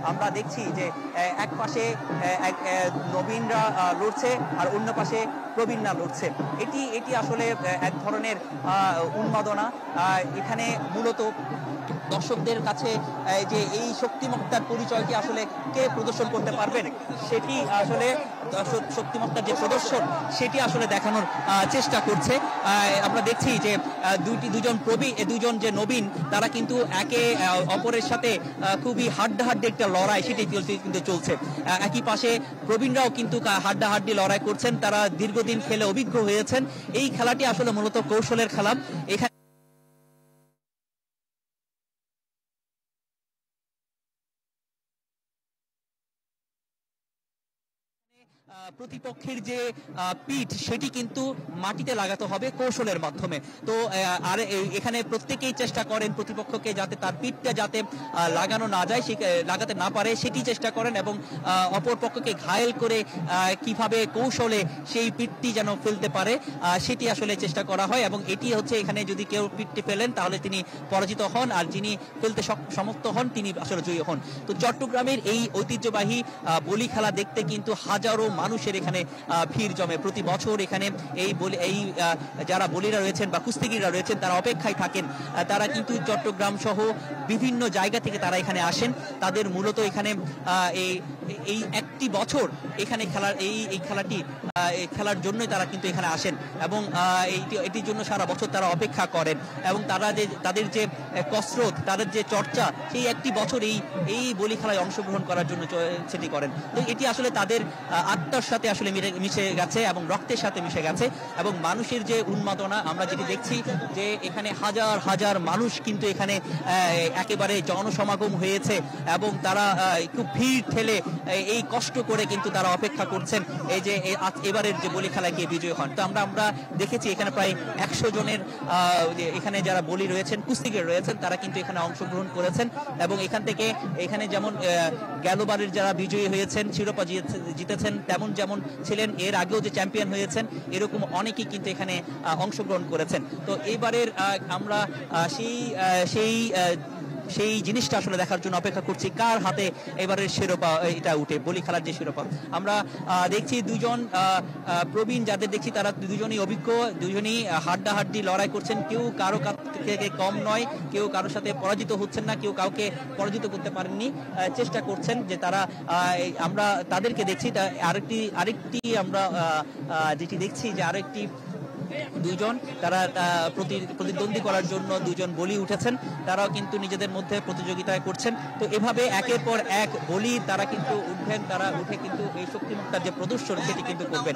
আমরা দেখছি যে এক পাশে নবীনরা লড়ছে আর অন্য পাশে প্রবীণরা লড়ছে। এটি আসলে এক ধরনের উন্মাদনা। এখানে মূলত দর্শকদের কাছে যে এই শক্তিমত্তার পরিচয়টি আসলে কে প্রদর্শন করতে পারবেন, সেটি আসলে শক্তিমত্তার যে প্রদর্শন সেটি আসলে দেখানোর চেষ্টা করছে। আমরা দেখছি যে দুজন যে নবীন, তারা কিন্তু একে অপরের সাথে খুবই হাড্ডাহাড্ডি একটা লড়াই সেটি কিন্তু চলছে। একই পাশে প্রবীণরাও কিন্তু হাড্ডাহাড্ডি লড়াই করছেন, তারা দীর্ঘদিন খেলে অভিজ্ঞ হয়েছেন। এই খেলাটি আসলে মূলত কৌশলের খেলা। এখানে প্রতিপক্ষের যে পিঠ সেটি কিন্তু মাটিতে লাগাতে হবে কৌশলের মাধ্যমে। তো আর এখানে প্রত্যেকেই চেষ্টা করেন প্রতিপক্ষকে যাতে তার পিঠটা যাতে লাগানো না যায়, লাগাতে না পারে সেটি চেষ্টা করেন, এবং অপর পক্ষকে ঘায়েল করে কিভাবে কৌশলে সেই পিঠটি যেন ফেলতে পারে সেটি আসলে চেষ্টা করা হয়। এবং এটি হচ্ছে এখানে যদি কেউ পিঠটি ফেলেন তাহলে তিনি পরাজিত হন, আর যিনি ফেলতে সমর্থ হন তিনি আসলে জয়ী হন। তো চট্টগ্রামের এই ঐতিহ্যবাহী বলি খেলা দেখতে কিন্তু হাজারো মানুষের এখানে ভিড় জমে প্রতি বছর। এখানে এই যারা বলিরা রয়েছেন বা কুস্তিগিররা রয়েছেন তারা অপেক্ষায় থাকেন। তারা কিন্তু চট্টগ্রাম সহ বিভিন্ন জায়গা থেকে তারা এখানে আসেন। তাদের মূলত এখানে এই একটি বছর এখানে এই খেলাটি খেলার জন্যই তারা কিন্তু এখানে আসেন, এবং এটির জন্য সারা বছর তারা অপেক্ষা করেন, এবং তাদের যে কসরত, তাদের যে চর্চা, সেই একটি বছর এই বলি খেলায় অংশগ্রহণ করার জন্য সেটি করেন। তো এটি আসলে তাদের আত্মার সাথে আসলে মিশে গেছে এবং রক্তের সাথে মিশে গেছে। এবং মানুষের যে উন্মাদনা আমরা যেটি দেখছি, যে এখানে হাজার হাজার মানুষ কিন্তু এখানে একেবারে জনসমাগম হয়েছে, এবং তারা খুব ভিড় ঠেলে এই কষ্ট করে কিন্তু তারা অপেক্ষা করছেন এই যে এবারের যে বলি খেলায় কে বিজয়ী হন। তো আমরা দেখেছি এখানে প্রায় 100 জনের এখানে যারা বলি রয়েছেন, কুস্তিগির রয়েছেন, তারা কিন্তু এখানে অংশগ্রহণ করেছেন। এবং এখানে যেমন গেলবারের যারা বিজয়ী হয়েছেন, শিরোপা জিতেছেন, যেমন ছিলেন এর আগেও যে চ্যাম্পিয়ন হয়েছেন, এরকম অনেকেই কিন্তু এখানে অংশগ্রহণ করেছেন। তো এইবারের আমরা সেই জিনিসটা আসলে দেখার জন্য অপেক্ষা করছি, কার হাতে এবারের শিরোপা এটা উঠে, বলি খেলার যে শিরোপা। আমরা দেখছি দুজন প্রবীণ যাদের দেখছি, তারা দুজনই অভিজ্ঞ, দুজনই হাড্ডাহাড্ডি লড়াই করছেন। কেউ কারো থেকে কম নয়, কেউ কারোর সাথে পরাজিত হচ্ছেন না, কেউ কাউকে পরাজিত করতে পারেননি, চেষ্টা করছেন যে তারা আমরা তাদেরকে দেখছি। আরেকটি আমরা যেটি দেখছি যে আরেকটি দুইজন তারা প্রতিদ্বন্দ্বী করার জন্য দুজন বলি উঠেছেন, তারাও কিন্তু নিজেদের মধ্যে প্রতিযোগিতায় করছেন। তো এভাবে একের পর এক বলি তারা কিন্তু উঠবেন, তারা উঠে কিন্তু এই শক্তিমত্তার যে প্রদর্শন সেটি কিন্তু করবেন।